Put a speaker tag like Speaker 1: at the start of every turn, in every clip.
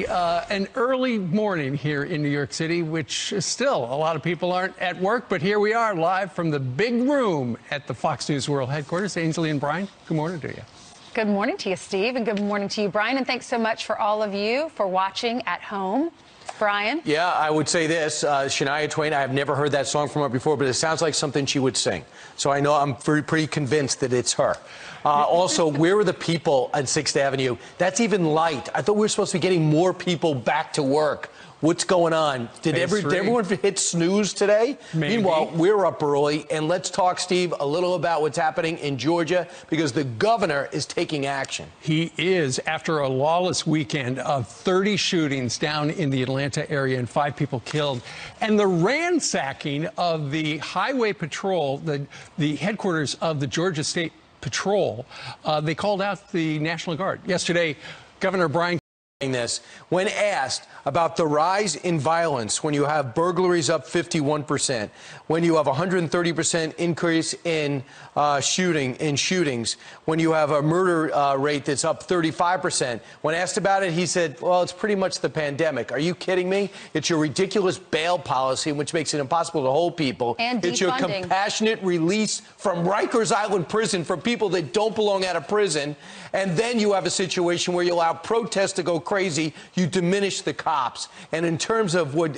Speaker 1: an early morning here in New York City, which is still a lot of people aren't at work, but here we are live from the big room at the Fox News World headquarters. Ainsley and Brian, good morning to you.
Speaker 2: Good morning to you, Steve, and good morning to you, Brian, and thanks so much for all of you for watching at home. Brian?
Speaker 3: Yeah, I would say this, Shania Twain, I have never heard that song from her before, but it sounds like something she would sing. So I know I'm pretty convinced that it's her. Also, where are the people on 6th Avenue? That's even light. I thought we were supposed to be getting more people back to work. What's going on? Did everyone hit snooze today?
Speaker 1: Maybe.
Speaker 3: Meanwhile, we're up early, and let's talk, Steve, a little about what's happening in Georgia, because the governor is taking action.
Speaker 1: He is, after a lawless weekend of 30 shootings down in the Atlanta area and 5 people killed, and the ransacking of the Highway Patrol, the headquarters of the Georgia State Patrol. They called out the National Guard. Yesterday, Governor Brian
Speaker 3: This when asked about the rise in violence, when you have burglaries up 51%, when you have 130% increase in shootings, when you have a murder rate that's up 35%. When asked about it, he said, well, it's pretty much the pandemic. Are you kidding me? It's your ridiculous bail policy, which makes it impossible to hold people.
Speaker 2: And
Speaker 3: it's your
Speaker 2: defunding.
Speaker 3: compassionate release from Rikers Island prison for people that don't belong out of prison. And then you have a situation where you allow protests to go crazy. You diminish the cops. And in terms of what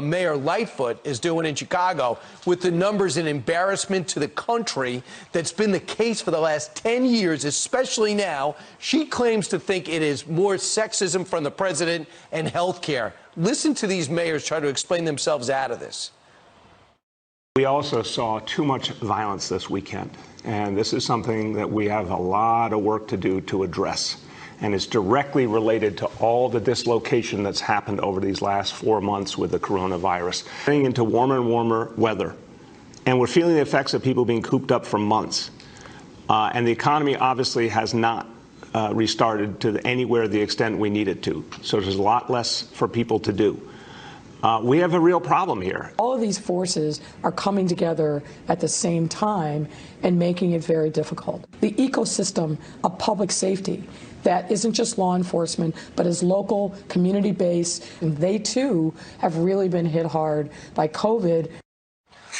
Speaker 3: Mayor Lightfoot is doing in Chicago, with the numbers and embarrassment to the country that's been the case for the last 10 years, especially now, she claims to think it is more sexism from the president and health care. Listen to these mayors try to explain themselves out of this.
Speaker 4: We also saw too much violence this weekend, and this is something that we have a lot of work to do to address, and it's directly related to all the dislocation that's happened over these last 4 months with the coronavirus. Getting into warmer and warmer weather, and we're feeling the effects of people being cooped up for months, and the economy obviously has not restarted to anywhere the extent we need it to, so there's a lot less for people to do. We have a real problem here.
Speaker 5: All of these forces are coming together at the same time and making it very difficult. The ecosystem of public safety that isn't just law enforcement, but is local, community-based, and they too have really been hit hard by COVID.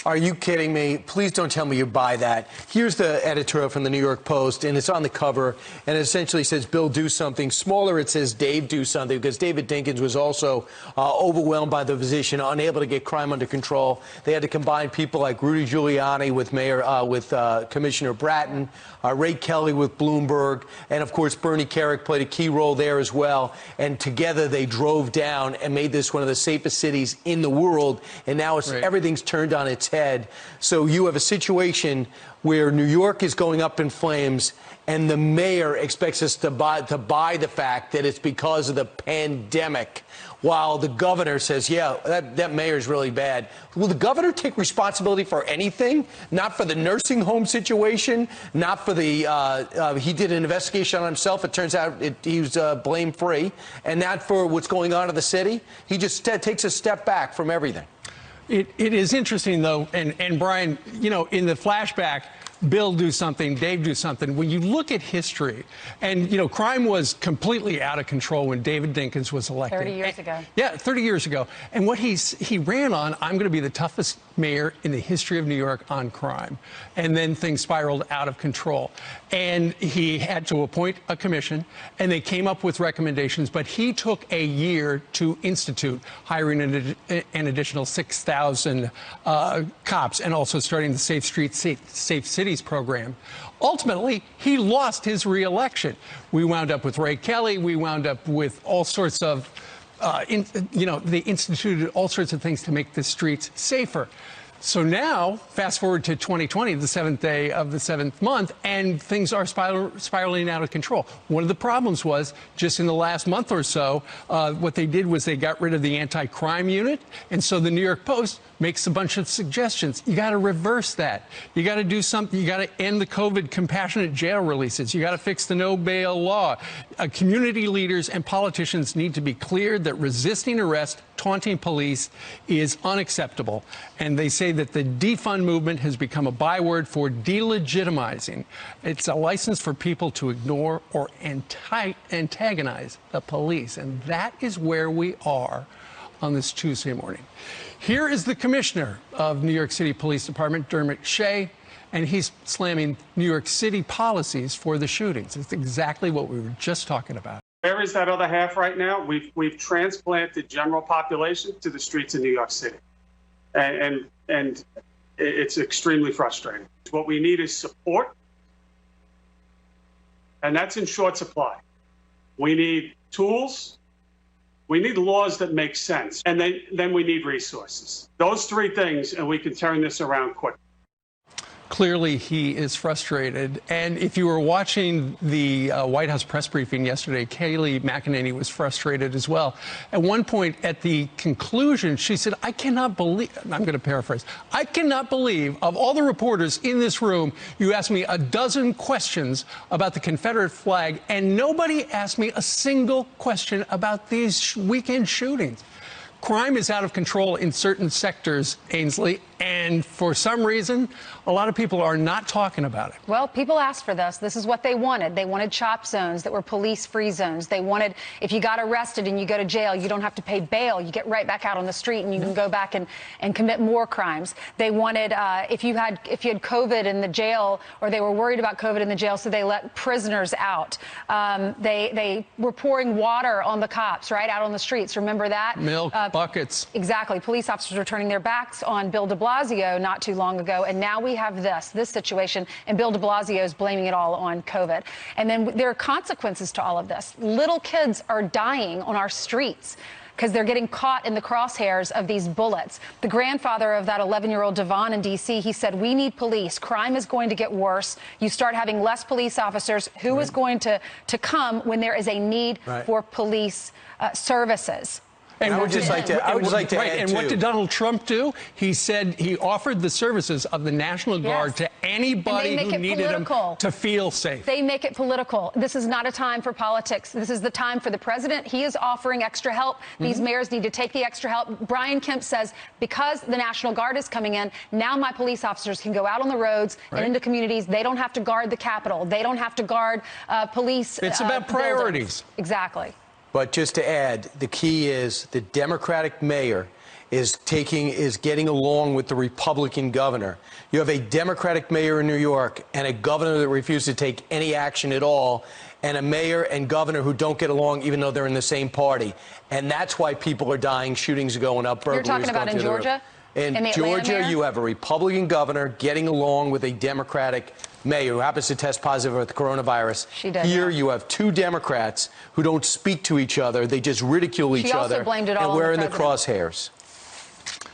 Speaker 3: Are you kidding me? Please don't tell me you buy that. Here's the editorial from the New York Post, and it's on the cover, and it essentially says, Bill, do something. Smaller, it says, Dave, do something, because David Dinkins was also overwhelmed by the position, unable to get crime under control. They had to combine people like Rudy Giuliani with Commissioner Bratton, Ray Kelly with Bloomberg, and, of course, Bernie Kerik played a key role there as well. And together they drove down and made this one of the safest cities in the world, and now everything's turned on its head. So you have a situation where New York is going up in flames, and the mayor expects us to buy the fact that it's because of the pandemic, while the governor says, yeah, that mayor's really bad. Will the governor take responsibility for anything? Not for the nursing home situation, not for the, he did an investigation on himself. It turns out he was blame-free, and not for what's going on in the city. He just takes a step back from everything.
Speaker 1: It is interesting, though, and Brian, you know, in the flashback, Bill do something, Dave do something. When you look at history, and, you know, crime was completely out of control when David Dinkins was elected.
Speaker 2: 30 years ago. Yeah,
Speaker 1: 30 years ago. And what he ran on, I'm going to be the toughest mayor in the history of New York on crime. And then things spiraled out of control. And he had to appoint a commission, and they came up with recommendations, but he took a year to institute, hiring an additional 6,000 cops, and also starting the Safe Streets, Safe Cities program. Ultimately, he lost his re-election. We wound up with Ray Kelly. We wound up with all sorts of, they instituted all sorts of things to make the streets safer. So now, fast forward to 2020, the 7th day of the 7th month, and things are spiraling out of control. One of the problems was, just in the last month or so, what they did was they got rid of the anti-crime unit, and so the New York Post makes a bunch of suggestions. You got to reverse that. You got to do something. You got to end the COVID compassionate jail releases. You got to fix the no bail law. Community leaders and politicians need to be clear that resisting arrest, taunting police is unacceptable. And they say say that the defund movement has become a byword for delegitimizing. It's a license for people to ignore or antagonize the police. And that is where we are on this Tuesday morning. Here is the commissioner of New York City Police Department, Dermot Shea, and he's slamming New York City policies for the shootings. It's exactly what we were just talking about.
Speaker 6: Where is that other half right now? We've transplanted general population to the streets of New York City. And it's extremely frustrating. What we need is support, and that's in short supply. We need tools, we need laws that make sense, and then we need resources. Those three things, and we can turn this around quickly.
Speaker 1: Clearly, he is frustrated. And if you were watching the White House press briefing yesterday, Kayleigh McEnany was frustrated as well. At one point, at the conclusion, she said, I cannot believe, I'm going to paraphrase, I cannot believe of all the reporters in this room, you asked me a dozen questions about the Confederate flag, and nobody asked me a single question about these weekend shootings. Crime is out of control in certain sectors, Ainsley, and for some reason, a lot of people are not talking about it.
Speaker 2: Well, people asked for this. This is what they wanted. They wanted CHOP zones that were police-free zones. They wanted, if you got arrested and you go to jail, you don't have to pay bail. You get right back out on the street and you can go back and commit more crimes. They wanted, if you had COVID in the jail, or they were worried about COVID in the jail, so they let prisoners out. They were pouring water on the cops, right, out on the streets. Remember that?
Speaker 1: Milk buckets.
Speaker 2: Exactly. Police officers were turning their backs on Bill de Blasio not too long ago, and now we have this situation, and Bill de Blasio is blaming it all on COVID. And then there are consequences to all of this. Little kids are dying on our streets because they're getting caught in the crosshairs of these bullets. The grandfather of that 11-year-old Devon in D.C., he said, we need police. Crime is going to get worse. You start having less police officers. Who is going to come when there is a need for police services?
Speaker 3: And I would just like to add,
Speaker 1: and what did Donald Trump do? He said he offered the services of the National Guard to anybody who needed them to feel safe.
Speaker 2: They make it political. This is not a time for politics. This is the time for the president. He is offering extra help. These mayors need to take the extra help. Brian Kemp says, because the National Guard is coming in, now my police officers can go out on the roads and into communities. They don't have to guard the Capitol. They don't have to guard police.
Speaker 1: It's about priorities.
Speaker 2: Buildings. Exactly.
Speaker 3: But just to add, the key is the Democratic mayor is getting along with the Republican governor. You have a Democratic mayor in New York and a governor that refuses to take any action at all, and a mayor and governor who don't get along even though they're in the same party. And that's why people are dying, shootings are going up, burglaries
Speaker 2: You're talking about in Georgia?
Speaker 3: In Georgia, you have a Republican governor getting along with a Democratic mayor who happens to test positive with the coronavirus.
Speaker 2: She did.
Speaker 3: Here you have two Democrats who don't speak to each other. They just ridicule each other.
Speaker 2: Blamed it all
Speaker 3: and we're
Speaker 2: on the
Speaker 3: in the crosshairs.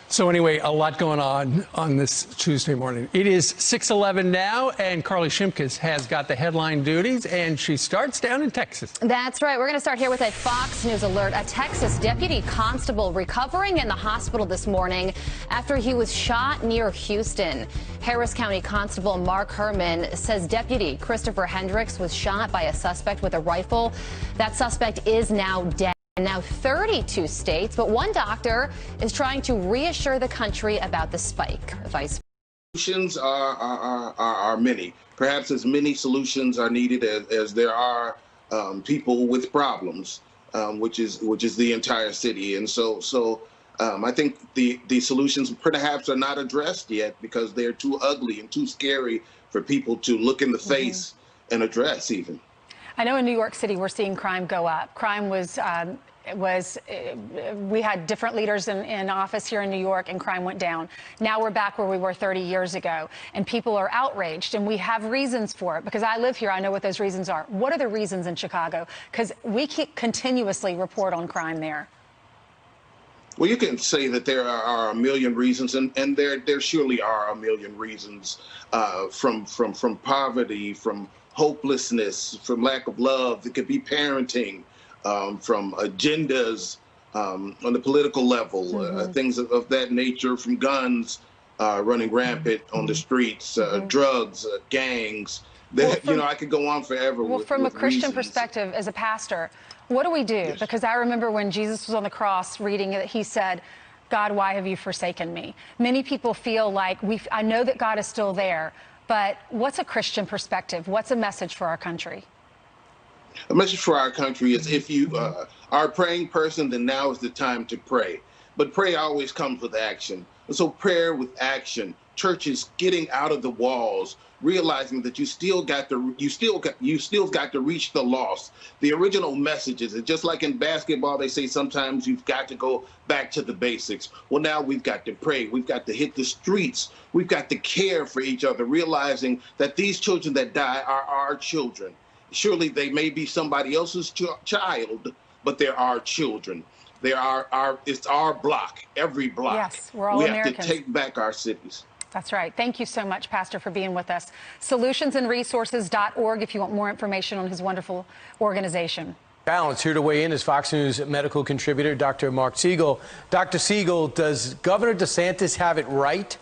Speaker 1: So anyway, a lot going on this Tuesday morning. It is 6:11 now, and Carly Shimkus has got the headline duties, and she starts down in Texas.
Speaker 7: That's right. We're going to start here with a Fox News alert. A Texas deputy constable recovering in the hospital this morning after he was shot near Houston. Harris County Constable Mark Herman says Deputy Christopher Hendricks was shot by a suspect with a rifle. That suspect is now dead. And now 32 states, but one doctor is trying to reassure the country about the spike. Vice
Speaker 8: Solutions are many. Perhaps as many solutions are needed as there are people with problems, which is the entire city. And so I think the solutions perhaps are not addressed yet because they're too ugly and too scary for people to look in the face and address even.
Speaker 2: I know in New York City we're seeing crime go up. Crime we had different leaders in office here in New York, and crime went down. Now we're back where we were 30 years ago, and people are outraged, and we have reasons for it. Because I live here, I know what those reasons are. What are the reasons in Chicago? Because we continuously report on crime there.
Speaker 8: Well, you can say that there are a million reasons, and there surely are a million reasons, from poverty, from hopelessness, from lack of love. It could be parenting, from agendas on the political level, things of that nature, from guns running rampant on the streets, drugs, gangs. I could go on forever.
Speaker 2: Well, from a Christian perspective, as a pastor, what do we do? Because I remember when Jesus was on the cross reading it, he said, God, why have you forsaken me? Many people feel like I know that God is still there, but what's a Christian perspective? What's a message for our country?
Speaker 8: A message for our country is, if you are a praying person, then now is the time to pray. But prayer always comes with action. And so prayer with action, churches getting out of the walls, realizing that you still got to reach the lost. The original messages, and just like in basketball, they say sometimes you've got to go back to the basics. Well, now we've got to pray. We've got to hit the streets. We've got to care for each other, realizing that these children that die are our children. Surely they may be somebody else's child, but they're our children. It's our block, every block.
Speaker 2: Yes, we're all Americans.
Speaker 8: We have to take back our cities.
Speaker 2: That's right. Thank you so much, Pastor, for being with us. Solutionsandresources.org if you want more information on his wonderful organization.
Speaker 3: Balance here to weigh in is Fox News medical contributor Dr. Mark Siegel. Dr. Siegel, does Governor DeSantis have it right?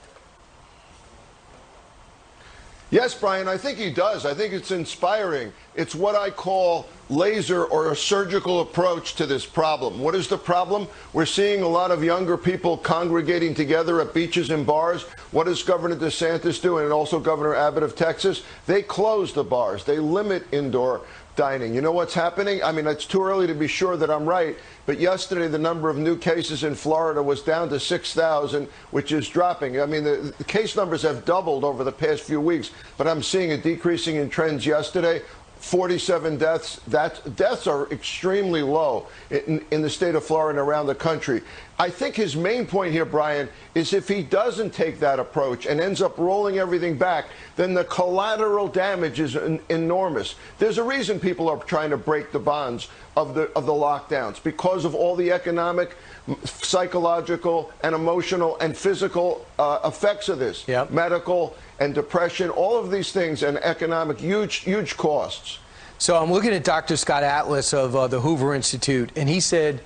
Speaker 9: Yes, Brian, I think he does. I think it's inspiring. It's what I call laser or a surgical approach to this problem. What is the problem? We're seeing a lot of younger people congregating together at beaches and bars. What does Governor DeSantis do, and also Governor Abbott of Texas? They close the bars. They limit indoor dining. You know what's happening? I mean, it's too early to be sure that I'm right, but yesterday the number of new cases in Florida was down to 6,000, which is dropping. I mean, the case numbers have doubled over the past few weeks, but I'm seeing a decreasing in trends yesterday. 47 deaths. Deaths are extremely low in the state of Florida and around the country. I think his main point here, Brian, is if he doesn't take that approach and ends up rolling everything back, then the collateral damage is enormous. There's a reason people are trying to break the bonds of the lockdowns, because of all the economic, psychological, and emotional and physical effects of this.
Speaker 3: Yep.
Speaker 9: Medical and depression, all of these things, and economic, huge costs.
Speaker 3: So I'm looking at Dr. Scott Atlas of the Hoover Institute, and he said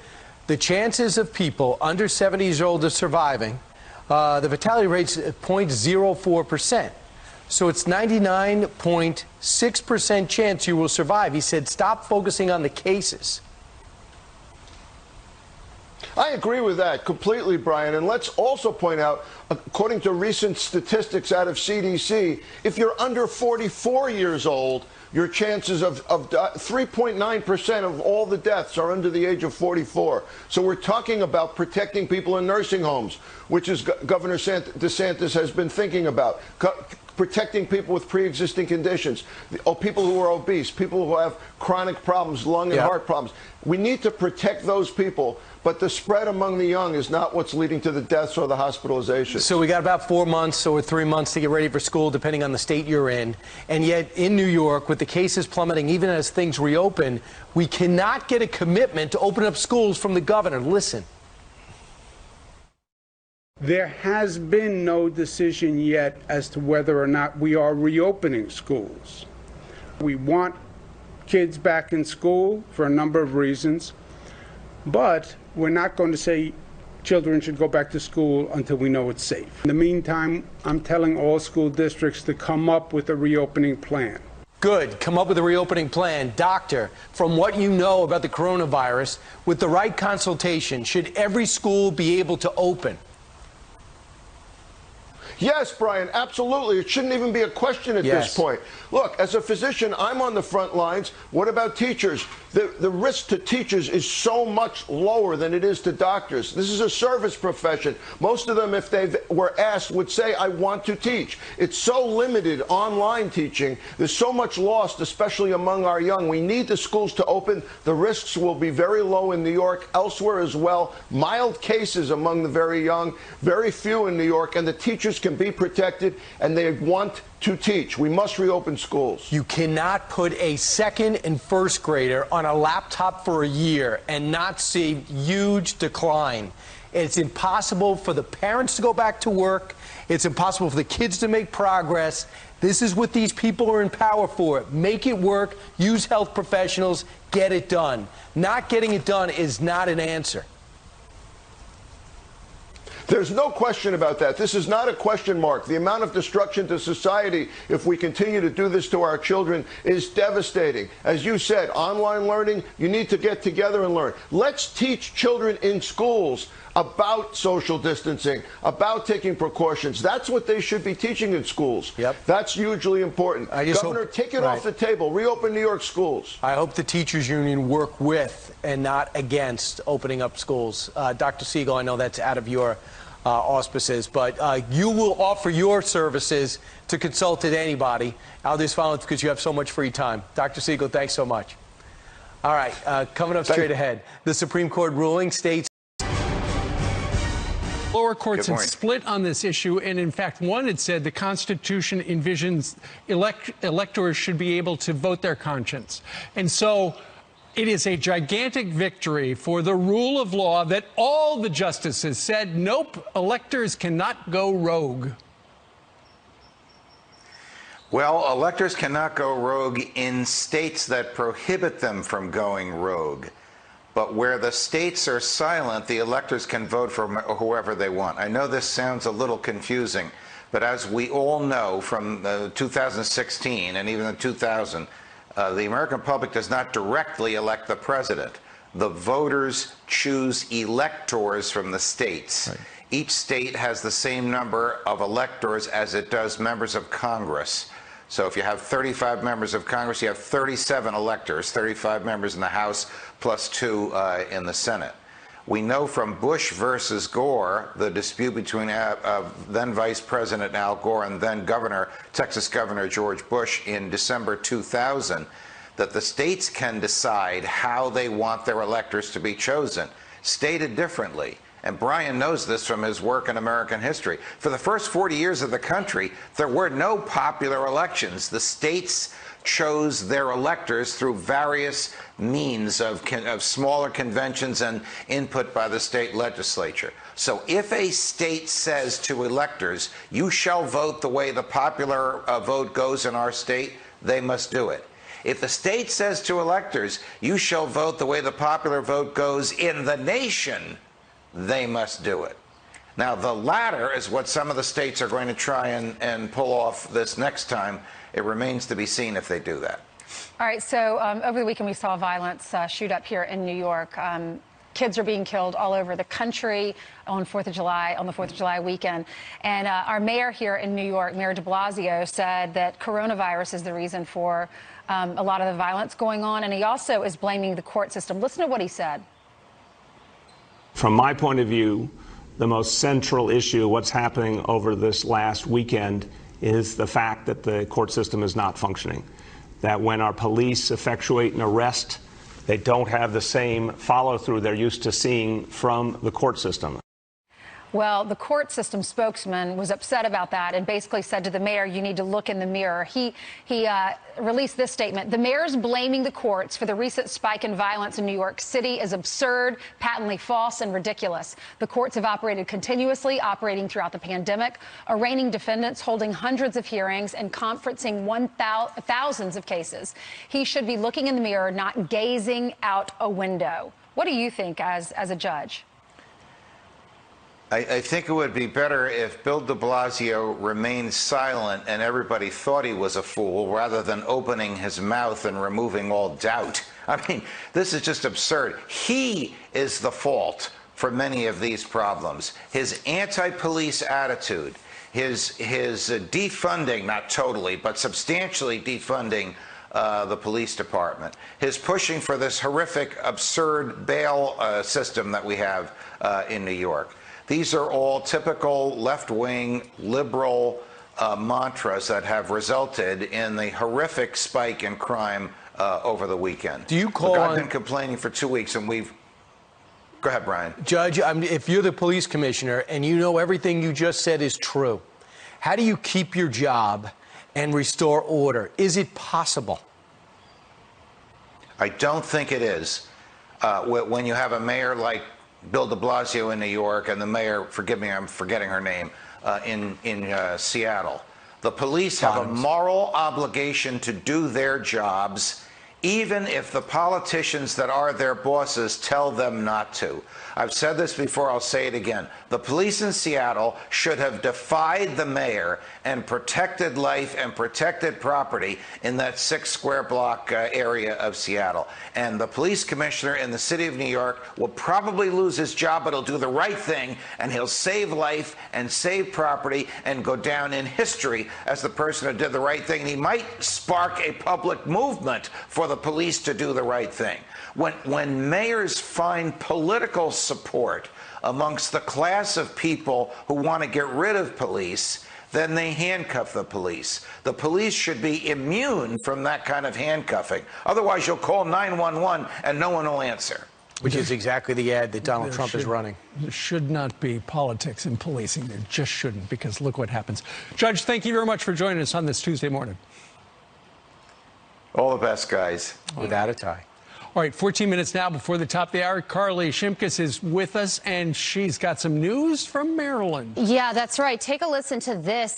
Speaker 3: the chances of people under 70 years old of surviving, the fatality rate's 0.04%. So it's 99.6% chance you will survive. He said stop focusing on the cases.
Speaker 9: I agree with that completely, Brian. And let's also point out, according to recent statistics out of CDC, if you're under 44 years old, your chances of 3.9% of all the deaths are under the age of 44. So we're talking about protecting people in nursing homes, which is Governor DeSantis has been thinking about. Protecting people with pre-existing conditions, people who are obese, people who have chronic problems, lung and heart problems. We need to protect those people, but the spread among the young is not what's leading to the deaths or the hospitalizations.
Speaker 3: So we got about 4 months or 3 months to get ready for school, depending on the state you're in. And yet in New York, with the cases plummeting, even as things reopen, we cannot get a commitment to open up schools from the governor. Listen.
Speaker 10: There has been no decision yet as to whether or not we are reopening schools. We want kids back in school for a number of reasons, but we're not going to say children should go back to school until we know it's safe. In the meantime, I'm telling all school districts to come up with a reopening plan.
Speaker 3: Good. Come up with a reopening plan. Doctor, from what you know about the coronavirus, with the right consultation, should every school be able to open?
Speaker 9: Yes, Brian, absolutely. It shouldn't even be a question at this point. Look, as a physician, I'm on the front lines. What about teachers? The risk to teachers is so much lower than it is to doctors. This is a service profession. Most of them, if they were asked, would say, I want to teach. It's so limited, online teaching. There's so much lost, especially among our young. We need the schools to open. The risks will be very low in New York, elsewhere as well. Mild cases among the very young, very few in New York, and the teachers can be protected, and they want to teach. We must reopen schools.
Speaker 3: You cannot put a second and first grader on a laptop for a year and not see huge decline. It's impossible for the parents to go back to work. It's impossible for the kids to make progress. This is what these people are in power for. Make it work. Use health professionals. Get it done. Not getting it done is not an answer.
Speaker 9: There's no question about that. This is not a question mark. The amount of destruction to society, if we continue to do this to our children, is devastating. As you said, online learning, you need to get together and learn. Let's teach children in schools about social distancing, about taking precautions. That's what they should be teaching in schools.
Speaker 3: Yep.
Speaker 9: That's hugely important. Governor, take it off the table. Reopen New York schools.
Speaker 3: I hope the teachers union work with and not against opening up schools. Dr. Siegel, I know that's out of your auspices, but you will offer your services to consult anybody. I'll just follow it because you have so much free time. Dr. Siegel, thanks so much. All right, coming up straight ahead, the Supreme Court ruling states
Speaker 1: lower courts had split on this issue, and in fact, one had said the Constitution envisions electors should be able to vote their conscience. And so it is a gigantic victory for the rule of law that all the justices said, nope, electors cannot go rogue.
Speaker 11: Well, electors cannot go rogue in states that prohibit them from going rogue. But where the states are silent, the electors can vote for whoever they want. I know this sounds a little confusing, but as we all know from 2016 and even in 2000, the American public does not directly elect the president. The voters choose electors from the states. Right. Each state has the same number of electors as it does members of Congress. So if you have 35 members of Congress, you have 37 electors, 35 members in the House plus 2 in the Senate. We know from Bush versus Gore, the dispute between then Vice President Al Gore and then Texas Governor George Bush in December 2000, that the states can decide how they want their electors to be chosen, stated differently. And Brian knows this from his work in American history. For the first 40 years of the country, there were no popular elections. The states chose their electors through various means of smaller conventions and input by the state legislature. So if a state says to electors, you shall vote the way the popular vote goes in our state, they must do it. If the state says to electors, you shall vote the way the popular vote goes in the nation, they must do it. Now, the latter is what some of the states are going to try and pull off this next time. It remains to be seen if they do that.
Speaker 2: All right, so over the weekend we saw violence shoot up here in New York. Kids are being killed all over the country on the 4th of July weekend. And our mayor here in New York, Mayor de Blasio, said that coronavirus is the reason for a lot of the violence going on. And he also is blaming the court system. Listen to what he said.
Speaker 4: From my point of view, the most central issue, what's happening over this last weekend, is the fact that the court system is not functioning. That when our police effectuate an arrest, they don't have the same follow-through they're used to seeing from the court system.
Speaker 2: Well, the court system spokesman was upset about that and basically said to the mayor, you need to look in the mirror. He released this statement. The mayor's blaming the courts for the recent spike in violence in New York City is absurd, patently false, and ridiculous. The courts have operated continuously, operating throughout the pandemic, arraigning defendants, holding hundreds of hearings, and conferencing thousands of cases. He should be looking in the mirror, not gazing out a window. What do you think as a judge?
Speaker 11: I think it would be better if Bill de Blasio remained silent and everybody thought he was a fool rather than opening his mouth and removing all doubt. I mean, this is just absurd. He is the fault for many of these problems. His anti-police attitude, his defunding, not totally, but substantially defunding the police department, his pushing for this horrific, absurd bail system that we have in New York. These are all typical left-wing liberal mantras that have resulted in the horrific spike in crime over the weekend.
Speaker 3: Do you call
Speaker 11: Look, I've been complaining for 2 weeks, and we've... Go ahead, Brian.
Speaker 3: Judge, if you're the police commissioner and you know everything you just said is true, how do you keep your job and restore order? Is it possible?
Speaker 11: I don't think it is. When you have a mayor like Bill de Blasio in New York and the mayor, forgive me, I'm forgetting her name, in Seattle. The police have a moral obligation to do their jobs even if the politicians that are their bosses tell them not to. I've said this before, I'll say it again. The police in Seattle should have defied the mayor and protected life and protected property in that 6 square block area of Seattle. And the police commissioner in the city of New York will probably lose his job, but he'll do the right thing, and he'll save life and save property and go down in history as the person who did the right thing. And he might spark a public movement for the police to do the right thing. When mayors find political support amongst the class of people who want to get rid of police, then they handcuff the police. The police should be immune from that kind of handcuffing. Otherwise, you'll call 911 and no one will answer.
Speaker 3: Which is exactly the ad that Donald Trump is running.
Speaker 1: There should not be politics in policing. There just shouldn't, because look what happens. Judge, thank you very much for joining us on this Tuesday morning.
Speaker 11: All the best, guys.
Speaker 3: Without a tie.
Speaker 1: All right, 14 minutes now before the top of the hour. Carly Shimkus is with us, and she's got some news from Maryland.
Speaker 7: Yeah, that's right. Take a listen to this.